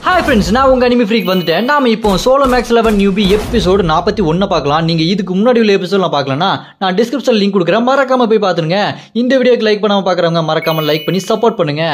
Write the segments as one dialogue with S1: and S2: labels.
S1: Hi friends, நான் உங்க anime freak வந்துட்டேன். நாம இப்போ சோலோ மேக்ஸ் 11 நியூபி எபிசோடு 41 பார்க்கலாம். நீங்க இதுக்கு முன்னாடி உள்ள எபிசோட்லாம் பார்க்கலனா நான் டிஸ்கிரிப்ஷன்ல லிங்க் கொடுக்குறேன், மறக்காம போய் பாத்துருங்க. இந்த வீடியோக்கு லைக் பண்ணாம பாக்குறவங்க மறக்காம லைக் பண்ணி சப்போர்ட் பண்ணுங்க.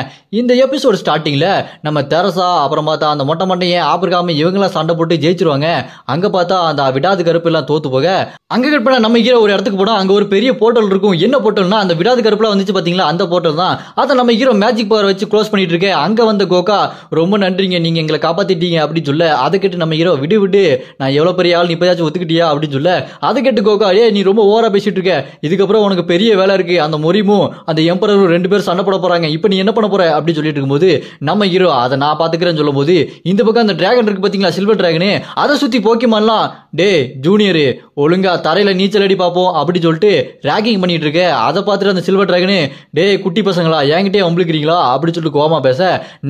S1: இந்த எபிசோடு ஸ்டார்டிங்ல நம்ம தெரசா அப்புறம் பார்த்தா அந்த மொட்டை மண்டையை ஆபிரகாம் இவங்கெல்லாம் சண்டை போட்டு ஜெயிச்சிருவாங்க. அங்க பார்த்தா அந்த விடாது கருப்பு எல்லாம் தோத்து போக அங்க கட் பண்ண நம்ம ஹீரோ ஒரு இடத்துக்கு போனா அங்க ஒரு பெரிய போர்ட்டல் இருக்கும். என்ன போர்ட்டல்னா அந்த விடாது கருப்புலாம் வந்துச்சு பாத்தீங்களா, அந்த போர்ட்டல் தான். அதை நம்ம ஹீரோ மேஜிக் பவர் வச்சு க்ளோஸ் பண்ணிட்டு இருக்கேன். அங்க வந்த கோகா ரொம்ப நன்றிங்க, நீங்க எங்களை காப்பாத்திட்டீங்க அப்படின்னு சொல்ல அதை கேட்டு நம்ம ஹீரோ விடு நான் எவ்வளவு பெரிய ஆள், நீ இப்பயாச்சும் ஒத்துக்கிட்டியா அப்படின்னு சொல்ல அதை கேட்டு கோகா நீ ரொம்ப ஓவரா பேசிட்டு இருக்க, இதுக்கப்புறம் உனக்கு பெரிய வேலை இருக்கு, அந்த மொரிமும் அந்த எம்பரரும் 2 பேரும் சண்டை போட போறாங்க, இப்ப நீ என்ன பண்ண போற அப்படின்னு சொல்லிட்டு இருக்கும்போது நம்ம ஹீரோ அதை நான் பாத்துக்கிறேன்னு சொல்லும் போது இந்த பக்கம் அந்த டிராகன் இருக்கு பாத்தீங்களா, சில்வர் டிராகனு, அதை சுத்தி போக்கிமான்லாம் டே ஜூனியரு ஒழுங்கா தரையில நீச்சல் அடி பாப்போம் அப்படி சொல்லிட்டு ராகிங் பண்ணிட்டு இருக்க. அதை பார்த்துட்டு அந்த சில்வர் டிராகனு டே குட்டி பசங்களா என்கிட்டே அம்பளுக்கிறீங்களா அப்படி சொல்லிட்டு கோவமா பேச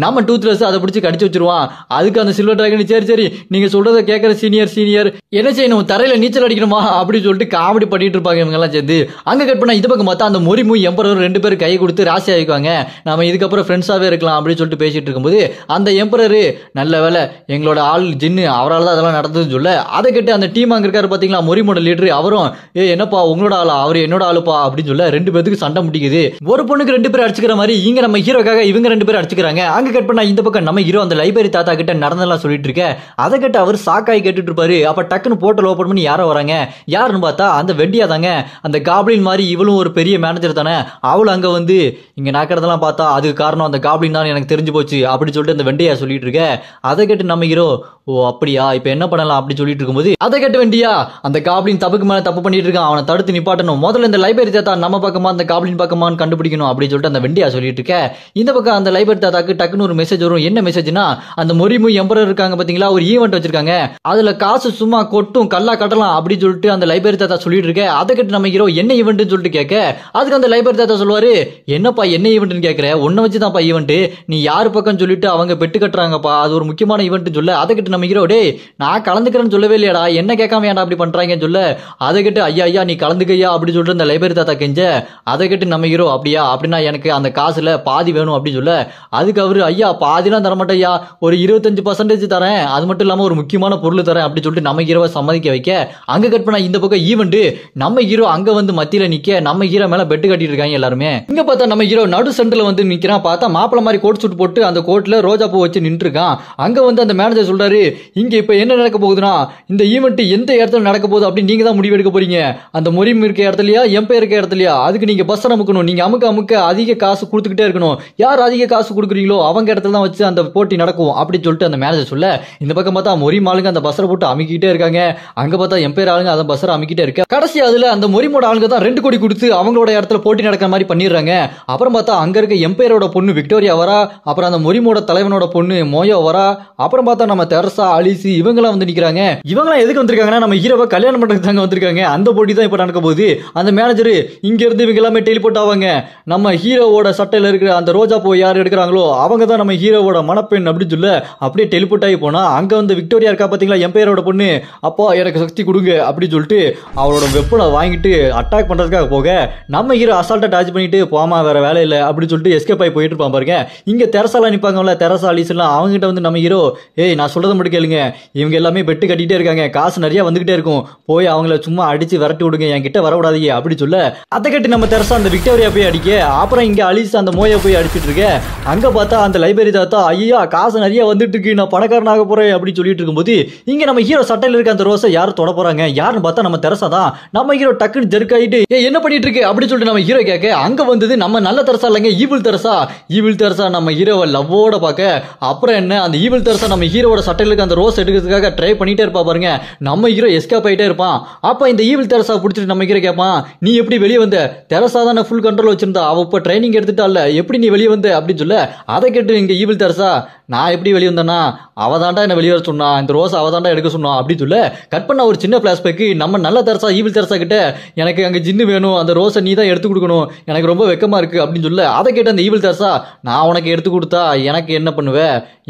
S1: நம்ம டூத்லெஸ் அதை பிடிச்சி கடிச்சு வச்சிருவான். அதுக்கு அந்த சில்வர் டிராகன் சரி நீங்க சொல்றதை கேட்கற சீனியர் என்ன செய்யணும், தரையில நீச்சல் அடிக்கணுமா அப்படின்னு சொல்லிட்டு காமெடி பண்ணிட்டு இருப்பாங்க இவங்க எல்லாம் சேர்ந்து. அங்க கட் பண்ணா இது பக்கம் பார்த்தா அந்த மொரிமு எம்பரர் 2 பேரும் கை கொடுத்து ராசி ஆயிக்குவாங்க. நம்ம இதுக்கப்புறம் ஃப்ரெண்ட்ஸாவே இருக்கலாம் அப்படின்னு சொல்லிட்டு பேசிட்டு இருக்கும்போது அந்த எம்பரரு நல்ல வேலை எங்களோட ஆள் ஜின்னு அவரால் தான் அதெல்லாம் நடந்ததுன்னு சொல்ல அதை கேட்டு அந்த டீம் அங்க இருக்காரு பாத்தீங்களா மொரிமோட லீடர், அவரும் என்னப்பா உங்களோட ஆளா, அவர் என்னோட ஆளுப்பா அப்படின்னு சொல்ல 2 பேருக்கு சண்டை முடிக்குது. ஒரு பொண்ணுக்கு 2 பேர் அடிச்சுக்கிற மாதிரி இங்க நம்ம ஹீரோக்காக இவங்க 2 பேர் அடிச்சுக்கிறாங்க. அங்க கட் பண்ணா இந்த பக்கம் நம்ம ஹீரோ அந்த லைப்ரரி தாத்தா கிட்ட நடந்தெல்லாம் சொல்லிட்டு இருக்க. அதை கேட்டு அவர் சாக்காய் கேட்டுட்டு இருப்பாரு. அப்ப டக்குன்னு போர்ட்டல் ஓபன் பண்ணி யாரோ வராங்க. யாருன்னு பார்த்தா அந்த வெண்டியா தாங்க, அந்த காப்ளின் மாதிரி இவளும் ஒரு பெரிய மேனேஜர் தானே. அவளும் அங்க வந்து இங்க நடக்கிறதெல்லாம் பார்த்தா அதுக்கு காரணம் அந்த காப்ளின் தான் எனக்கு தெரிஞ்சு போச்சு அப்படி சொல்லிட்டு அந்த வெண்டியா சொல்லிட்டு இருக்க. அதை கேட்டு நம்ம ஹீரோ ஓ அப்படியா இப்ப என்ன பண்ணலாம் அப்படி சொல்லிட்டு இருக்கும்போது அதை கேட்டு வெண்டியா அந்த காப்ளின் தப்புக்கு மேல தப்பு பண்ணிட்டு இருக்கான், அவனை தடுத்து நிப்பாட்டணும், முதல்ல இந்த லைப்ரரி தாத்தா நம்ம பக்கமா அந்த காப்ளின் பக்கமான்னு கண்டுபிடிக்கணும் அப்படின்னு சொல்லிட்டு அந்த வெண்டியா சொல்லிட்டு இருக்க. இந்த பக்கம் அந்த லைப்ரரி தாத்தாக்கு டக்குன்னு ஒரு மெசேஜ் வரும். என்ன மெசேஜ்னா அந்த மொரிமு எம்பரர் இருக்காங்க பாத்தீங்களா, ஒரு ஈவென்ட் வச்சிருக்காங்க, அதுல காசு சும்மா கொட்டும் கல்லா கட்டலாம் அப்படின்னு சொல்லிட்டு அந்த லைப்ரரி தாத்தா சொல்லிட்டு இருக்க. அதை கேட்டு நம்ம ஹீரோ என்ன ஈவென்ட்னு சொல்லிட்டு கேட்க அதுக்கு அந்த லைப்ரரி தாத்தா சொல்லுவாரு, என்னப்பா என்ன ஈவென்ட்னு கேட்கற, உன்னை வச்சுதான்ப்பா ஈவென்ட், நீ யாரு பக்கம் சொல்லிட்டு அவங்க பெட்டு கட்டுறாங்கப்பா, அது ஒரு முக்கியமான ஈவென்ட் சொல்ல. அதை கேட்டு நம்ம ஹீரோ டே நான் கலந்துக்கிறேன்னு சொல்லவே இல்லையாடா, என்ன கேட்காம ஏன்டா அப்படி பண்றாங்கன்னு சொல்ல அதை கேட்டு ஐயா நீ கலந்துக்கையா அப்படி சொல்லிட்டு அந்த லைப்ரரி தாத்தா கெஞ்ச. அதை கேட்டு நம்ம ஹீரோ அப்படியா அப்படின்னா எனக்கு அந்த காசுல பாதி வேணும் அப்படின்னு சொல்ல அதுக்கு அவரு ஐயா பாதிலாம் தரமாட்டேயா, ஒரு 25% தரேன், அது மட்டும் இல்லாம ஒரு முக்கியமான பொருள் தரேன் அப்படி சொல்லிட்டு நம்ம ஹீரோவை சம்மதிக்க வைக்க. அங்க கட் பண்ணா இந்த பக்கம் ஈவென்ட் நம்ம ஹீரோ அங்க வந்து மத்தியில நிக்க, நம்ம ஹீரோ மேல பெட்டு கட்டிட்டு இருக்காங்க எல்லாருமே. இங்க பார்த்தா நம்ம ஹீரோ நடு சென்டர்ல வந்து நிக்கிறான். பார்த்தா மாப்பிள மாதிரி கோட் சூட் போட்டு அந்த கோட்ல ரோஜா பூ வச்சு நின்று இருக்கான். அங்க வந்து அந்த மேனேஜர் சொல்றாரு, இங்க இப்ப என்ன நடக்க போகுதுன்னா இந்த ஈவென்ட் எந்த இடத்துல நடக்க போகுது அப்படின்னு நீங்க தான் முடிவெடுக்க போறீங்க, அந்த மொரிம் இருக்க இடத்துலயா எம்பையர் இருக்க இடத்துலயா, அதுக்கு நீங்க பஸ் அமுக்கணும், நீங்க அமுக்க அதிக காசு கொடுத்துக்கிட்டே இருக்கணும், யார் அதிக காசு கொடுக்குறீங்களோ அவங்க இடத்துல தான் வச்சு அந்த போட்டி நடக்கும் அப்படின்னு சொல்லிட்டு அந்த மேனேஜர் சொல்ல இந்த பக்கம் பார்த்தா மொரிம் ஆளுங்க அந்த பஸ்ஸரை போட்டு அமுக்கிட்டே இருக்காங்க. அங்க பார்த்தா எம்பையர் ஆளுங்க அந்த பஸ்ஸரை அமுக்கிட்டே இருக்க. கடைசி அதுல அந்த மொரிமோட ஆளுங்க தான் 2 கோடி கொடுத்து அவங்களோட இடத்துல போட்டி நடக்கிற மாதிரி பண்ணிடுறாங்க. அப்புறம் பார்த்தா அங்க இருக்க எம்பையரோட பொண்ணு விக்டோரியா வரா, அப்புறம் அந்த மொரிமோட தலைவனோட பொண்ணு மோயோ வரா, அப்புறம் பார்த்தா நம்ம தெரசா அலிசி இவங்கெல்லாம் வந்து நிக்கிறாங்க. இவங்கெல்லாம் எதுக்கு வந்திருக்காங்கன்னா நம்ம ஹீரோவை கல்யாணம் பண்றதுக்கு தாங்க வந்திருக்காங்க. அந்த போட்டி தான் இப்ப நடக்க போகுது. அந்த மேனேஜர் இங்க இருந்து இவங்க எல்லாமே டெலிபோர்ட் ஆவாங்க, நம்ம ஹீரோவோட சட்டையில இருக்கிற அந்த ரோஜா பூ யார் எடுக்கிறாங்களோ அவங்க தான் நம்ம ஹீரோவோட மணப்பெண் அப்படின்னு சொல்ல அப்படியே டெலிபோர்ட் ஆகி போனா அங்க வந்து விக்டோரியா இருக்கா பாத்தீங்களா எம்பையரோட பொண்ணு, அப்பா எனக்கு சக்தி கொடுங்க அப்படின்னு சொல்லிட்டு அவரோட வெப்பனை வாங்கிட்டு அட்டாக் பண்றதுக்காக போக நம்ம ஹீரோ அசால்ட்டா டாச் பண்ணிட்டு போமா வேற வேலை இல்லை அப்படின்னு சொல்லிட்டு எஸ்கேப் ஆகி போயிட்டு இருப்பான் பாருங்க. இங்க தெரசாலாம் நிப்பாங்கல்ல, தெரசா அலிஸ் எல்லாம் அவங்க கிட்ட வந்து நம்ம ஹீரோ நான் சொல்றதை மட்டும் கேளுங்க, இவங்க எல்லாமே பெட்டு கட்டிட்டே இருக்காங்க, காசு நிறைய வந்துகிட்டே இருக்கும், போய் அவங்கள சும்மா அடிச்சு விரட்டி விடுங்க, என் கிட்ட வரக்கூடாதீங்க அப்படி சொல்ல அதை கட்டி நம்ம தெரசா அந்த விக்டோரியா போய் அடிக்க. அப்புறம் இங்க அலிஸ் அந்த மோயா போய் அடிச்சிட்டு இருக்க. அங்க பார்த்தா அந்த லைப்ரரி தாத்தா ஐயா காசு நிறைய வந்துட்டு இருக்கு, நான் பணக்காரனாக போறேன் அப்படின்னு சொல்லிட்டு இருக்கும்போது இங்க நம்ம ஹீரோ சட்டையில இருக்க அந்த ரோஸை யாரும் தொட போறாங்க, யாருன்னு பார்த்தா நம்ம தெரசா தான். நம்ம ஹீரோ டக்குன்னு ஜெர்க் ஆயிட்டு என்ன பண்ணிட்டு இருக்கு அப்படின்னு சொல்லிட்டு நம்ம ஹீரோ கேட்க அங்க வந்தது நம்ம நல்ல தெரசா இல்லைங்க ஈவில் தெரசா நம்ம ஹீரோவை லவ்வோட பார்க்க. அப்புறம் என்ன அந்த ஈவில் தெரசா நம்ம ஹீரோட சட்டையில இருக்க அந்த ரோஸ் எடுக்கிறதுக்காக ட்ரை பண்ணிட்டே இருப்பா பாருங்க. நம்ம ஹீரோ எஸ்கேப் ஆயிட்டே இருப்பான். அப்ப இந்த ஈவில் தெரசா பிடிச்சிட்டு நம்ம ஹீரோ கேட்பான், நீ எப்படி வெளியே வந்த, தெரசா தான் ஃபுல் கண்ட்ரோல் வச்சிருந்தா, அவ இப்ப ட்ரைனிங் எடுத்துட்டால, எப்படி நீ வெளியே வந்த அப்படின்னு சொல்ல அதை கேட்டு இங்க ஈவில் தெரசா நான் எப்படி வெளியே வந்தேன்னா அவதாண்டா என்ன வெளியே வர சொன்னா, இந்த ரோஸ் அவதாண்டா எடுக்க சொன்னா அப்படின்னு சொல்ல கட் பண்ண ஒரு சின்ன பிளாஷ்பேக் நம்ம நல்ல தெரசா ஈவில் தெரசா கிட்ட எனக்கு அங்க ஜின்னு வேணும், அந்த ரோஸை நீ தான் எடுத்து கொடுக்கணும், எனக்கு ரொம்ப வெக்கமா இருக்கு அப்படின்னு சொல்ல அதை கேட்ட அந்த ஈவில் தெரசா நான் உனக்கு எடுத்து கொடுத்தா எனக்கு என்ன பண்ணுவ,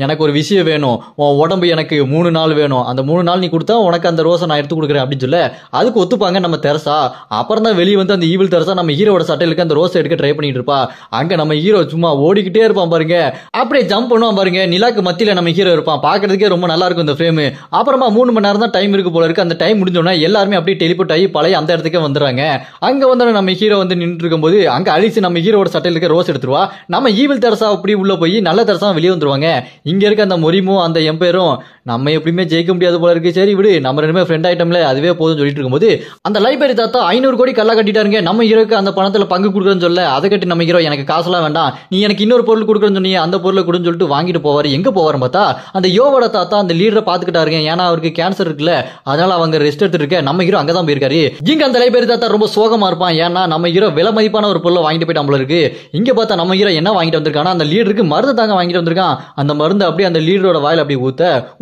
S1: எனக்கு ஒரு விஷயம் வேணும், உன் உடம்பு எனக்கு 3 நாள் வேணும், அந்த 3 நாள் நீ கொடுத்தா உனக்கு அந்த ரோஸை நான் எடுத்து கொடுக்குறேன் அப்படின்னு அப்படின்னு சொல்ல அதுக்கு ஒத்துப்பாங்க நம்ம தெரசா. அப்புறம் தான் வெளியே வந்து அந்த ஈவில் தெரசா நம்ம ஹீரோட சட்டையிலுக்கு அந்த ரோஸ் எடுக்க ட்ரை பண்ணிட்டு இருப்பா. அங்க நம்ம ஹீரோ சும்மா ஓடிக்கிட்டே இருப்பான் பாருங்க, அப்படியே ஜம்ப் பண்ணுவான் பாருங்க. நிலாக்கு மத்தியில நம்ம ஹீரோ இருப்பான், பாக்குறதுக்கே ரொம்ப நல்லா இருக்கும் இந்த ஃப்ரேம். அப்புறமா 3 மணி நேரம் தான் டைம் இருக்கு போல இருக்கு. அந்த டைம் முடிஞ்சோன்னா எல்லாருமே அப்படியே டெலிபோர்ட் ஆகி பழைய அந்த இடத்துக்கே வந்துடுறாங்க. அங்க வந்து நம்ம ஹீரோ வந்து நின்று இருக்கும்போது அங்க அலிஸ் நம்ம ஹீரோட சட்டையில இருக்க ரோஸ் எடுத்துருவா. நம்ம ஈவில் தெரசா அப்படி உள்ள போய் நல்ல தெரசா வெளியே வந்துருவாங்க. இங்க இருக்க அந்த மொரிமும் அந்த எம்பேரும் நம்ம எப்படியுமே ஜெயிக்க முடியாது போல இருக்கு, சரி விடு நம்ம ரெண்டுமே ஃப்ரெண்ட் ஐட்டம்ல அதுவே போதும் சொல்லிட்டு இருக்கும்போது அந்த லைப்ரரி தாத்தா 500 கோடி கல்லா கட்டிட்டாருங்க. நம்ம ஹீரோக்கு அந்த பணத்துல பங்கு கொடுக்குறேன்னு சொல்ல அதை கட்டி நம்ம ஹீரோ எனக்கு காசுலாம் வேண்டாம், நீ எனக்கு இன்னொரு பொருள் கொடுக்குறேன்னு சொன்னீங்க, அந்த பொருளை கொடுன்னு சொல்லிட்டு வாங்கிட்டு போவாரு. எங்க போவாரு பார்த்தா அந்த யோவோட தாத்தா அந்த லீடரை பாத்துக்கிட்டாருங்க. ஏன்னா அவருக்கு கேன்சர் இருக்குல்ல, அதனால அவங்க ரெஸ்ட் எடுத்துட்டு இருக்க நம்ம ஹீரோ அங்கதான் போயிருக்காரு. இங்க அந்த லைப்ரரி தாத்தா ரொம்ப சோகமா இருப்பான். ஏன்னா நம்ம ஹீரோ விலை மதிப்பான ஒரு பொருளை வாங்கிட்டு போயிட்டான் போல இருக்கு. இங்க பார்த்தா நம்ம ஹீரோ என்ன வாங்கிட்டு வந்திருக்கானா அந்த லீடருக்கு மருந்து தாங்க வாங்கிட்டு வந்திருக்கான். அந்த மருந்து அப்படியே அந்த லீடரோட வாயில அப்படி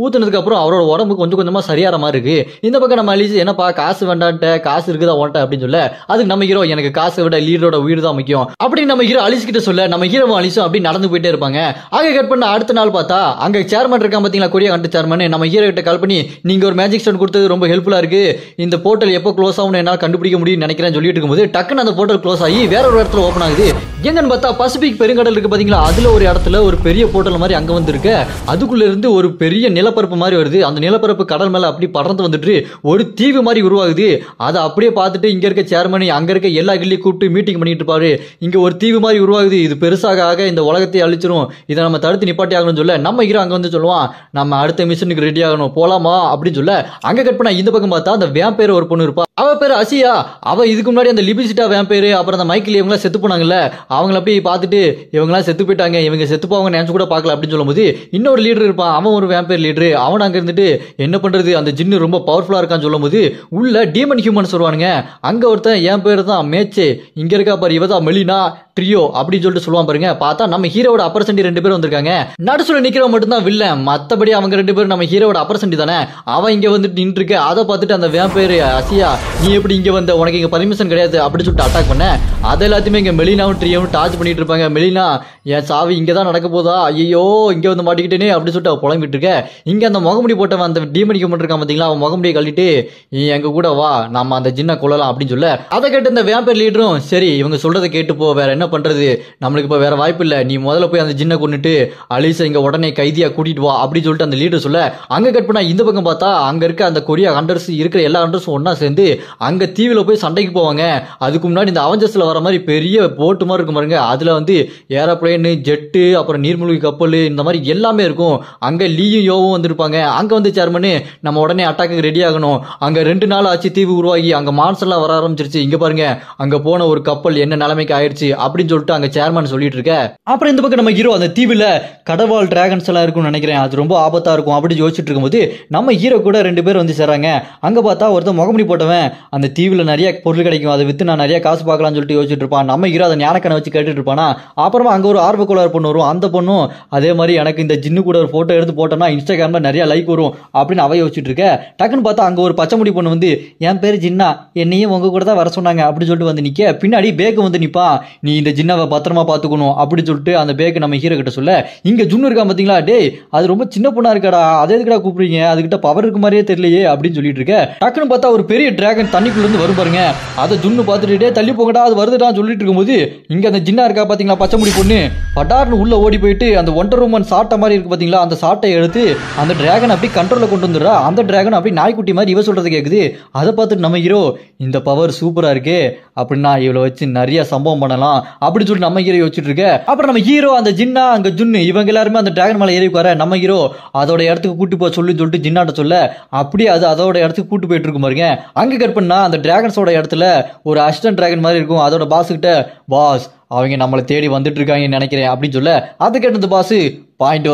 S1: ஊத்துனதுக்கு அப்புறம் அவரோட உடம்பு கொஞ்சம் கொஞ்சமா சரியாற மாதிரி இருக்கு. இந்த பக்கம் நம்ம அலிஸ் என்னப்பா காசு வேண்டான்ட்ட, காசு இருக்குதா ஓட்ட அப்படின்னு சொல்ல அதுக்கு நம்ம ஹீரோ எனக்கு காசை விட லீடரோட உயிர் தான் முக்கியம் அப்படின்னு நம்ம ஹீரோ அலிஸ் கிட்ட சொல்ல நம்ம ஹீரோவும் அலிஸும் அப்படி நடந்து போயிட்டே இருப்பாங்க. ஆக கட் பண்ண அடுத்த நாள் பார்த்தா அங்க சேர்மன் இருக்கான் பாத்தீங்களா, கொரியா கண்ட்ரி சேர்மன். நம்ம ஹீரோ கிட்ட கால் பண்ணி நீங்க ஒரு மேஜிக் ஸ்டோன் கொடுத்தது ரொம்ப ஹெல்ப்ஃபுல்லா இருக்கு, இந்த போர்ட்டல் எப்போ க்ளோஸ் ஆகும் என்னால கண்டுபிடிக்க முடியும் நினைக்கிறேன் சொல்லிட்டு இருக்கும்போது டக்குன்னு அந்த போர்ட்டல் க்ளோஸ் ஆகி வேற ஒரு இடத்துல ஓபன் ஆகுது. எங்கன்னு பார்த்தா பசிபிக் பெருங்கடல் இருக்கு பாத்தீங்களா, அதுல ஒரு இடத்துல ஒரு பெரிய போர்ட்டல் மாதிரி அங்க வந்து இருக்கு. அதுக்குள்ள இருந்து ஒரு பெரிய நிலப்பரப்பு மாதிரி வருது. அந்த நிலப்பரப்பு கடல் மேல அப்படி பறந்து வந்துட்டு ஒரு தீவு மாதிரி உருவாகுது. அதை அப்படியே பார்த்துட்டு இங்க இருக்க சேர்மன் அங்க இருக்க எல்லா கிள்ளையும் கூப்பிட்டு மீட்டிங் பண்ணிட்டு இருப்பாரு. இங்க ஒரு தீவு மாதிரி உருவாகுது, இது பெருசாக ஆக இந்த உலகத்தை அழிச்சிரும், இதை நம்ம தடுத்து நிப்பாட்டி ஆகணும்னு சொல்ல நம்ம ஹீரோ அங்க வந்து சொல்லுவான் நம்ம அடுத்த மிஷனுக்கு ரெடி ஆகணும் போலாமா அப்படின்னு சொல்ல அங்க கட் பண்ண இந்த பக்கம் பார்த்தா அந்த வேம்பேர் ஒரு பொண்ணு இருப்பா. அவ பேரு அசியா. அவ இதுக்கு முன்னாடி அந்த லிபிசிட்டா வேம்பேரு அப்புறம் அந்த மைக்கிள் இவங்க செத்து போனாங்கல்ல, அவங்கள போய் பார்த்துட்டு இவங்களாம் செத்து போயிட்டாங்க, இவங்க செத்து போவாங்க நினைச்சு கூட பார்க்கல அப்படின்னு சொல்லும்போது இன்னொரு லீடர் இருப்பான், அவன் ஒரு வேம்பேர் லீடர். அவன் அங்க இருந்துட்டு என்ன பண்றது அந்த ஜின்னு ரொம்ப பவர்ஃபுல்லா இருக்கான்னு சொல்லும் போது உள்ள டீமன் ஹியூமன்ஸ் வருவானுங்க. அங்க ஒருத்தன் என் பேரு தான் மேட்சே, இங்க இருக்கா பாரு இவதான் மெலினா ட்ரியோ அப்படின்னு சொல்லிட்டு சொல்லுவான் பாருங்க. பார்த்தா நம்ம ஹீரோட அப்பர் சண்டி 2 பேர் வந்திருக்காங்க. நடுசுல நிக்கிறவன் மட்டும் தான் வில்லன், மத்தபடி அவங்க 2 பேரும் நம்ம ஹீரோட அப்பர் சண்டி தானே. அவன் இங்க வந்துட்டு நின்று இருக்க, அதை பார்த்துட்டு அந்த வேம்பேர் அசியா நீ எப்படி இங்க வந்த, உனக்கு இங்க பர்மிஷன் கிடையாது அப்படின்னு சொல்லிட்டு அட்டாக் பண்ண அதை எல்லாத்தையுமே இங்க மெலினாவும் ட்ரியோவும் டார்ச் பண்ணிட்டு இருப்பாங்க. மெலினா என் சாவி இங்கதான் நடக்க போதா, ஐயோ இங்க வந்து மாட்டிக்கிட்டேனே அப்படின்னு சொல்லிட்டு அவ புலம்பிட்டு இருக்க. இங்க அந்த முகமுடி போட்டவன் அந்த டீமன் ஹியூமன் இருக்கான் பாத்தீங்களா, அவன் முகமுடியை கழட்டிட்டு நீ எங்க கூட வா நம்ம அந்த ஜின்னை கொள்ளலாம் அப்படின்னு சொல்ல அதை கேட்டு இந்த வேம்பேர் லீடரும் சரி இவங்க சொல்றதை கேட்டு போ, வேற என்ன பண்றது, நம்மளுக்கு இப்ப வேற வாய்ப்பு இல்ல, நீ முதல்ல போய் அந்த ஜின்னை கொண்டுட்டு அலிசா இங்க உடனே கைதியா கூட்டிட்டு வா அப்படின்னு சொல்லிட்டு அந்த லீடர் சொல்ல அங்க கட் பண்ணா இந்த பக்கம் பார்த்தா அங்க இருக்க அந்த கொரியா ஹண்டர்ஸ் இருக்கிற எல்லா ஹண்டர்ஸும் ஒன்னா சேர்ந்து அங்க தீவில போய் சண்டைக்கு போவாங்க. அதுக்கு முன்னாடி இந்த அவெஞ்சர்ஸ்ல வர மாதிரி பெரிய போட்டு மாதிரி இருக்கும் பாருங்க, அதுல வந்து ஏரோப்ளேன் ஜெட்டு அப்புறம் நீர்மூழ்கி கப்பல் இந்த மாதிரி எல்லாமே இருக்கும். அங்க லீயும் யோவும் வந்திருப்பாங்க. அங்க வந்து சேர்மனு நம்ம உடனே அட்டாக்கு ரெடி ஆகணும், அங்க 2 நாள் ஆச்சு தீவு உருவாகி அங்க மான்ஸ்டர் எல்லாம் வர ஆரம்பிச்சிருச்சு, இங்க பாருங்க அங்க போன ஒரு கப்பல் என்ன நிலைமைக்கு ஆயிடுச்சு அப்படின்னு சொல்லிட்டு அங்க சேர்மன் சொல்லிட்டு இருக்க. அப்புறம் இந்த பக்கம் நம்ம ஹீரோ அந்த தீவுல கடவால் டிராகன்ஸ் எல்லாம் இருக்கும்னு நினைக்கிறேன், அது ரொம்ப ஆபத்தா இருக்கும் அப்படி யோசிச்சுட்டு இருக்கும்போது நம்ம ஹீரோ கூட 2 பேர் வந்து சேராங்க. அங்க பார்த்தா ஒருத்தன் முகமுடி போட்டவன் அந்த தீவுல நிறைய பொருள் கிடைக்கும், அதை வித்து நான் நிறைய காசு பார்க்கலாம்னு சொல்லிட்டு யோசிச்சுட்டு இருப்பான். நம்ம ஹீரோ அதை ஞானக்கணை வச்சு கேட்டுட்டு இருப்பானா. அப்புறமா அங்க ஒரு ஆர்வக்கோளாறு பொண்ணு வரும், அந்த பொண்ணும் அதே மாதிரி எனக்கு இந்த ஜின்னு கூட ஒரு போட்டோ எடுத்து போட்டோம்னா இன்ஸ்டாகிராம்ல நிறைய லைக் வரும் அப்படின்னு அவ யோசிச்சுட்டு இருக்க. டக்குன்னு பார்த்தா அங்க ஒரு பச்சை முடி பொண்ணு வந்து என் பேரு ஜின்னா, என்னையும் உங்க கூட தான் வர சொன்னாங்க அப்படின்னு சொல்லிட்டு வந்து நிக்க, பின்னாடி பேக்கு வந்து நிப்பா, நீ இந்த ஜின்னாவை பத்திரமா பாத்துக்கணும் அப்படின்னு சொல்லிட்டு அந்த பேக்கு நம்ம ஹீரோ கிட்ட சொல்ல இங்க ஜுன்னு இருக்கா பாத்தீங்களா, டேய் அது ரொம்ப சின்ன பொண்ணா இருக்காடா, அதே எதுக்குடா கூப்பிடுறீங்க, அதுகிட்ட பவர் இருக்கு மாதிரியே தெரியலையே அப்படின்னு சொல்லிட்டு இருக்க. டக்குன்னு பார்த்தா ஒரு பெரிய டிராகன் தண்ணிக்குள்ள இருந்து வரும் பாருங்க, அதை ஜுன்னு பார்த்துட்டு தள்ளி போங்கடா அது வருதுடான்னு சொல்லிட்டு இருக்கும்போது இங்க அந்த ஜின்னா இருக்கா பாத்தீங்களா பச்சை முடி பொண்ணு, பட்டார்னு உள்ள ஓடி போயிட்டு அந்த ஒண்டர் உமன் சாட்டை மாதிரி இருக்கு பாத்தீங்களா, அந்த சாட்டை எடுத்து அந்த டிராகன் அப்படி கண்ட்ரோல்ல கொண்டு வந்துடுறா. அந்த டிராகன் அப்படி நாய்க்குட்டி மாதிரி இவ சொல்றது கேக்குது. அதை பார்த்துட்டு நம்ம ஹீரோ இந்த பவர் சூப்பரா இருக்கு அப்படின்னா இவளை வச்சு நிறைய சம்பவம் பண்ணலாம் அப்படின்னு சொல்லிட்டு நம்ம ஹீரோ யோசிச்சுட்டு இருக்க. அப்புறம் நம்ம ஹீரோ அந்த ஜின்னா அங்க ஜுன்னு இவங்க எல்லாருமே அந்த டிராகன் மேல ஏறி வர நம்ம ஹீரோ அதோட இடத்துக்கு கூட்டு போய் சொல்லிட்டு ஜின்னாட்ட சொல்ல அப்படியே அது அதோட இடத்துக்கு கூட்டு போயிட்டு இருக்கும் பாருங்க. அங்க கட் பண்ணா அந்த டிராகன்ஸோட இடத்துல ஒரு அசிஸ்டன்ட் டிராகன் மாதிரி இருக்கும், அதோட பாஸ் கிட்ட பாஸ் அவங்க நம்மளை தேடி வந்துட்டு இருக்காங்கன்னு நினைக்கிறேன் அப்படின்னு சொல்ல அதை கேட்டு அந்த பாஸ் பாயிண்ட்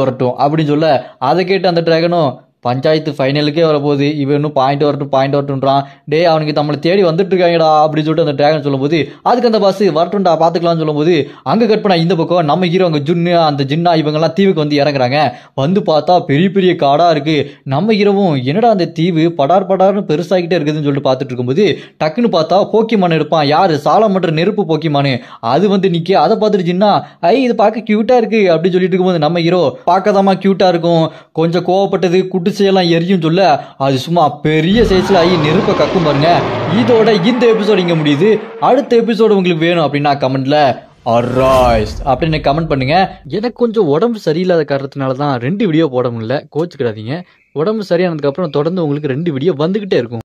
S1: வரட்டும் அப்படின்னு சொல்ல அதை கேட்டு அந்த டிராகனும் பஞ்சாயத்து ஃபைனலுக்கே வரப்போகுது, இவன் இன்னும் பாயிண்ட் வரட்டும்ன்றான், டே அவனுக்கு நம்மளை தேடி வந்துட்டு இருக்காங்கடா அப்படின்னு சொல்லிட்டு அந்த டிராகன் சொல்லும்போது அதுக்கு அந்த பாஸ் வரட்டும்டா பாத்துக்கலாம்னு சொல்லும்போது அங்க கட் பண்ணா இந்த பக்கம் நம்ம ஹீரோ அங்க ஜுன்னு அந்த ஜின்னா இவங்கெல்லாம் தீவுக்கு வந்து இறங்குறாங்க. வந்து பார்த்தா பெரிய பெரிய காடா இருக்கு. நம்ம ஹீரோவும் என்னடா அந்த தீவு படார்னு பெருசாகிட்டே இருக்குதுன்னு சொல்லிட்டு பார்த்துட்டு இருக்கும்போது டக்குன்னு பார்த்தா போக்கிமான் எடுப்பான், யாரு சாலமன்ற நெருப்பு போக்கிமானு, அது வந்து நிக்க அதை பார்த்துட்டு ஜின்னா இது பார்க்க கியூட்டா இருக்கு அப்படின்னு சொல்லிட்டு இருக்கும்போது நம்ம ஹீரோ பார்க்கதாமா கியூட்டா இருக்கும், கொஞ்சம் கோவப்பட்டது குட்டு மீசையெல்லாம் எரியும் சொல்ல அது சும்மா பெரிய சைஸ்ல ஆகி நெருப்பை கக்கும் பாருங்க. இதோட இந்த எபிசோடு இங்க முடியுது. அடுத்த எபிசோடு உங்களுக்கு வேணும் அப்படின்னா கமெண்ட்ல அராய்ஸ் அப்படின்னு கமெண்ட் பண்ணுங்க. எனக்கு கொஞ்சம் உடம்பு சரியில்லாத காரணத்தினால தான் 2 வீடியோ போட முடியல, கோச்சுக்கிடாதீங்க. உடம்பு சரியானதுக்கு அப்புறம் தொடர்ந்து உங்களுக்கு 2 வீடியோ வந்துகிட்டே இருக்கும்.